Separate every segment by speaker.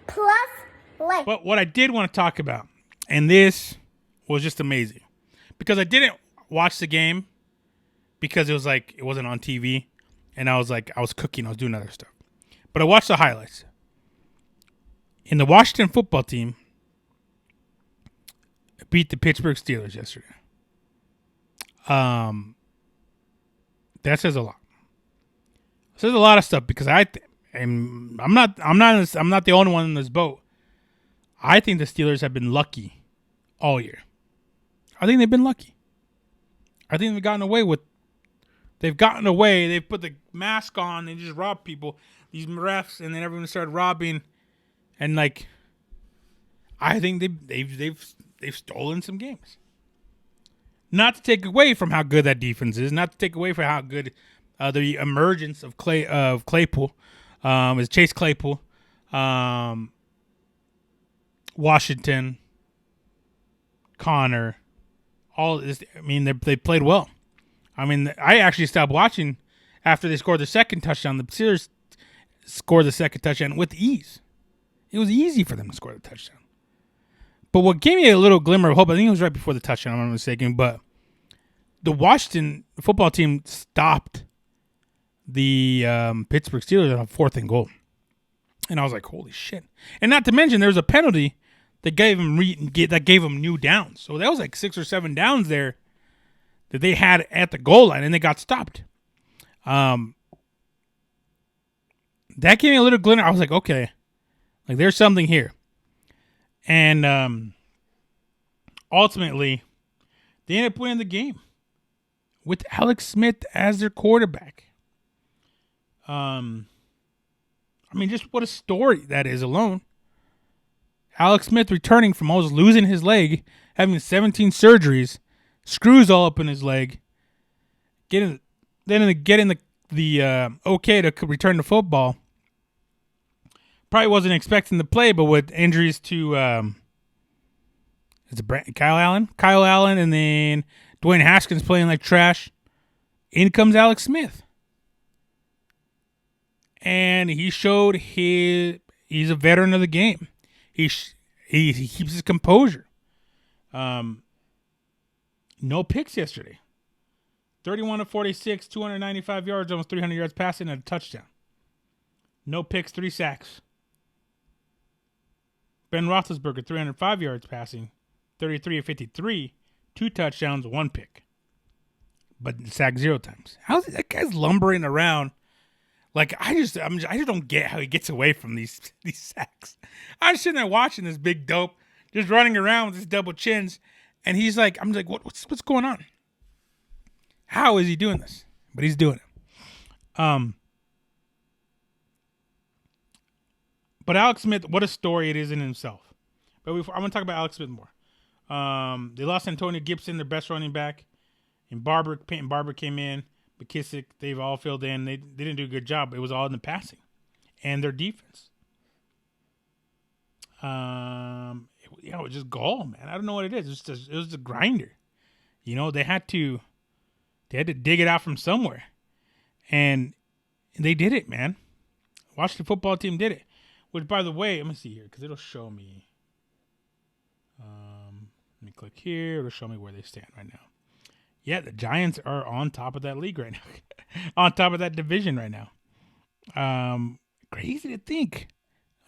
Speaker 1: plus like.
Speaker 2: But what I did want to talk about, and this was just amazing, because I didn't watch the game because it wasn't on TV, and I was cooking, I was doing other stuff. But I watched the highlights. In the Washington football team beat the Pittsburgh Steelers yesterday. That says a lot. It says a lot of stuff because I'm not the only one in this boat. I think the Steelers have been lucky all year. I think they've been lucky. I think they've gotten away. They've put the mask on and just robbed people, these refs, and then everyone started robbing, and I think they've stolen some games. Not to take away from how good that defense is, not to take away from how good the emergence of Claypool is Chase Claypool, Washington, Connor, all this. I mean, they played well. I mean, I actually stopped watching after they scored the second touchdown. The Steelers scored the second touchdown with ease. It was easy for them to score the touchdown. But what gave me a little glimmer of hope, I think it was right before the touchdown, if I'm not mistaken, but the Washington football team stopped the Pittsburgh Steelers on a 4th and goal. And I was like, holy shit. And not to mention, there was a penalty that gave them new downs. So that was like 6 or 7 downs there that they had at the goal line, and they got stopped. That gave me a little glimmer. I was like, okay, like there's something here. And ultimately, they ended up winning the game with Alex Smith as their quarterback. I mean, just what a story that is alone. Alex Smith returning from almost losing his leg, having 17 surgeries, screws all up in his leg, getting the okay to return to football. Probably wasn't expecting to play, but with injuries to Kyle Allen, and then Dwayne Haskins playing like trash, in comes Alex Smith. And he showed he's a veteran of the game. He keeps his composure. No picks yesterday. 31 of 46, 295 yards, almost 300 yards passing, and a touchdown. No picks, 3 sacks. Ben Roethlisberger, 305 yards passing, 33 of 53, 2 touchdowns, 1 pick. But sacked 0 times. How's that guy's lumbering around? Like, I just don't get how he gets away from these sacks. I'm sitting there watching this big dope just running around with his double chins, and he's like, I'm like, what's going on? How is he doing this? But he's doing it. But Alex Smith, what a story it is in himself. But I'm going to talk about Alex Smith more. They lost Antonio Gibson, their best running back, and Peyton Barber came in. McKissick, they've all filled in. They didn't do a good job. It was all in the passing and their defense. It was just gall, man. I don't know what it is. It was a grinder. You know, they had to dig it out from somewhere, and they did it, man. Washington football team did it. Which, by the way, let me see here because it'll show me. Let me click here. It'll show me where they stand right now. Yeah, the Giants are on top of that league right now. On top of that division right now. Crazy to think.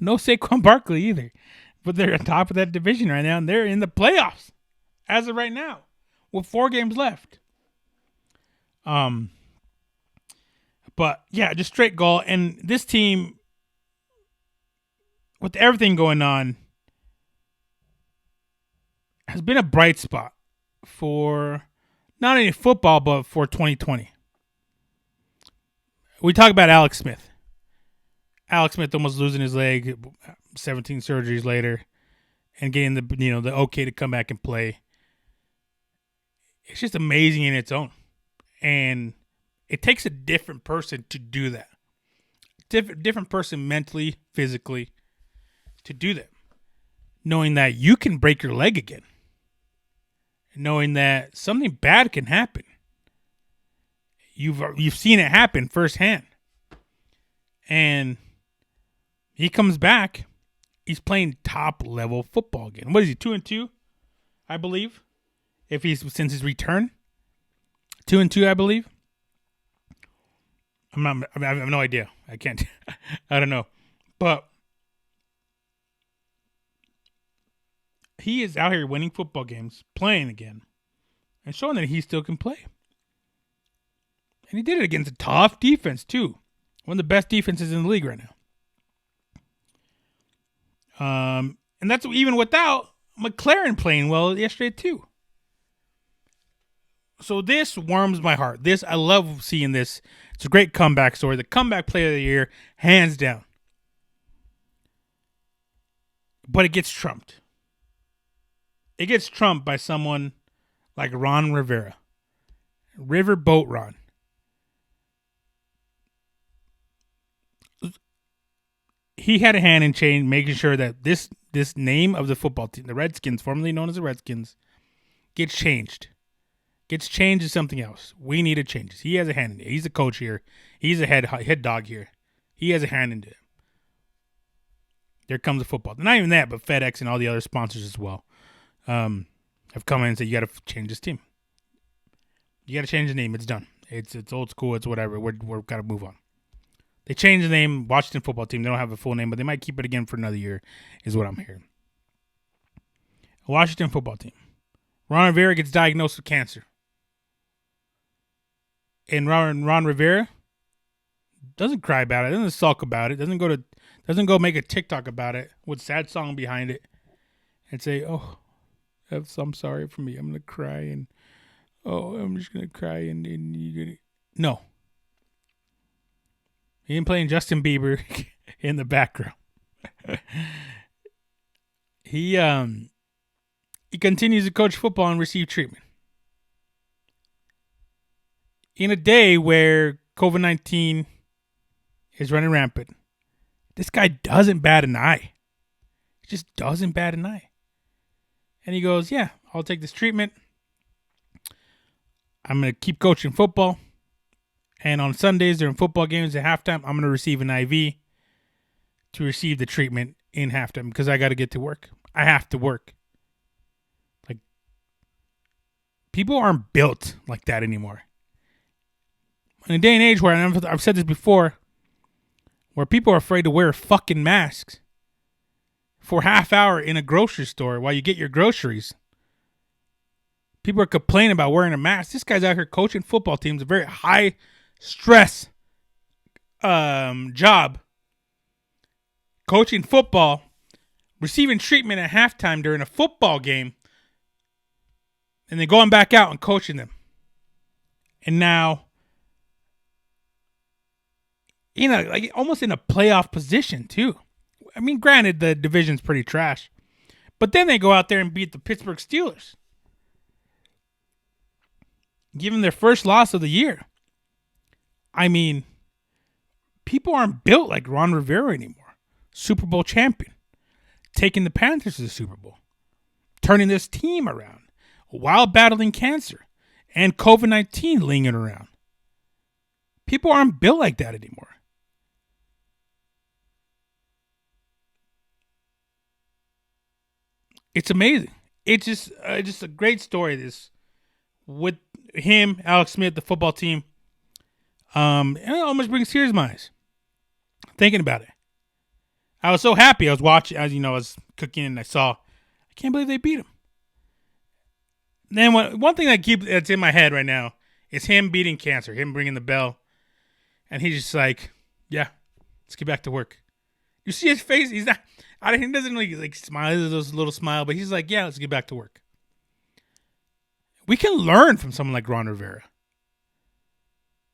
Speaker 2: No Saquon Barkley either. But they're on top of that division right now, and they're in the playoffs as of right now with 4 games left. But, yeah, just straight goal. And this team, with everything going on, has been a bright spot for not only football, but for 2020. We talk about Alex Smith. Alex Smith almost losing his leg, 17 surgeries later, and getting the okay to come back and play. It's just amazing in its own. And it takes a different person to do that. Different person mentally, physically, to do that. Knowing that you can break your leg again. Knowing that something bad can happen. You've seen it happen firsthand. And he comes back he's playing top level football again. What is he? 2-2, I believe. If he's since his return, 2-2, I believe. I have no idea. I can't. I don't know, but he is out here winning football games, playing again, and showing that he still can play. And he did it against a tough defense too, one of the best defenses in the league right now. And that's even without McLaren playing well yesterday too. So this warms my heart. I love seeing this. It's a great comeback story. The comeback player of the year, hands down. But it gets trumped. It gets trumped by someone like Ron Rivera. Riverboat Ron. He had a hand in change, making sure that this name of the football team, the Redskins, formerly known as the Redskins, gets changed. Gets changed to something else. We need to change this. He has a hand in it. He's the coach here. He's a head dog here. He has a hand in it. There comes the football. Not even that, but FedEx and all the other sponsors as well have come in and said, you got to change this team. You got to change the name. It's done. It's old school. It's whatever. We're got to move on. They changed the name, Washington football team. They don't have a full name, but they might keep it again for another year, is what I'm hearing. Washington football team. Ron Rivera gets diagnosed with cancer. And Ron Rivera doesn't cry about it, doesn't sulk about it, doesn't go make a TikTok about it with a sad song behind it and say, "Oh, I'm sorry for me. I'm gonna cry and I'm just gonna cry and you're gonna." No, he ain't playing Justin Bieber in the background. He continues to coach football and receive treatment. In a day where COVID-19 is running rampant, this guy doesn't bat an eye. He just doesn't bat an eye. And he goes, yeah, I'll take this treatment. I'm going to keep coaching football. And on Sundays during football games at halftime, I'm going to receive an IV to receive the treatment in halftime because I got to get to work. I have to work. Like, people aren't built like that anymore. In a day and age where, I've said this before, where people are afraid to wear fucking masks for half hour in a grocery store while you get your groceries. People are complaining about wearing a mask. This guy's out here coaching football teams, a very high stress job. Coaching football, receiving treatment at halftime during a football game, and then going back out and coaching them. And now, like almost in a playoff position too. I mean, granted, the division's pretty trash, but then they go out there and beat the Pittsburgh Steelers, give them their first loss of the year. I mean, people aren't built like Ron Rivera anymore. Super Bowl champion, taking the Panthers to the Super Bowl, turning this team around while battling cancer and COVID-19 lingering around. People aren't built like that anymore. It's amazing. It's just a great story. This with him, Alex Smith, the football team. And it almost brings tears to my eyes thinking about it. I was so happy. I was watching, as you know, I was cooking and I saw. I can't believe they beat him. Then one thing that's in my head right now is him beating cancer, him ringing the bell, and he's just like, "Yeah, let's get back to work." You see his face? He's not. He doesn't like smile. There's a little smile, but he's like, "Yeah, let's get back to work." We can learn from someone like Ron Rivera.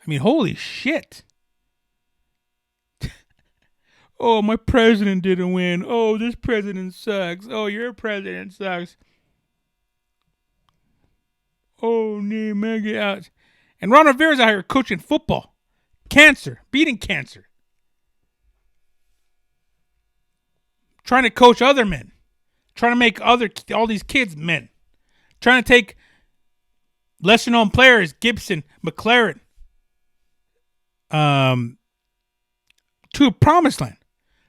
Speaker 2: I mean, holy shit. Oh, my president didn't win. Oh, this president sucks. Oh, your president sucks. Oh, nee, man, get out. And Ron Rivera's out here coaching football. Cancer. Beating cancer. Trying to coach other men. Trying to make all these kids men. Trying to take lesser known players, Gibson, McLaren, to a promised land.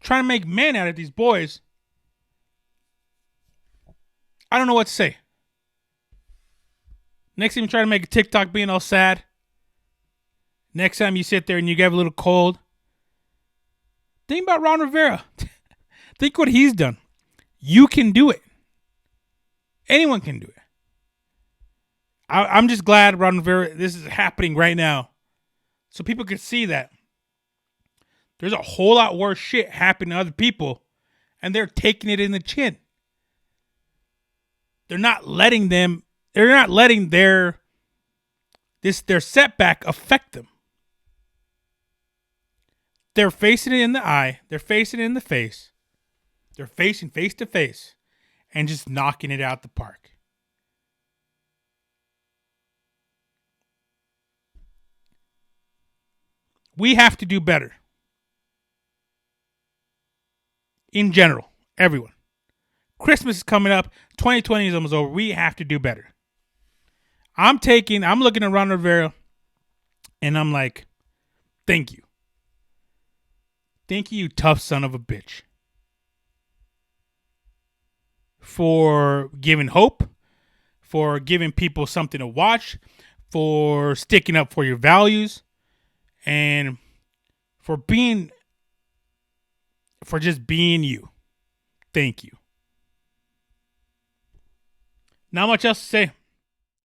Speaker 2: Trying to make men out of these boys I don't know what to say. Next time you try to make a TikTok being all sad. Next time you sit there and you get a little cold. Think about Ron Rivera. Think what he's done. You can do it. Anyone can do it. I'm just glad, Ron Rivera, this is happening right now. So people can see that there's a whole lot worse shit happening to other people, and they're taking it in the chin. They're not letting their setback affect them. They're facing it in the eye. They're facing it in the face. They're facing face to face and just knocking it out the park. We have to do better. In general, everyone. Christmas is coming up. 2020 is almost over. We have to do better. I'm looking at Ron Rivera and I'm like, thank you. Thank you, you tough son of a bitch. For giving hope, for giving people something to watch, for sticking up for your values, and for just being you. Thank you. Not much else to say.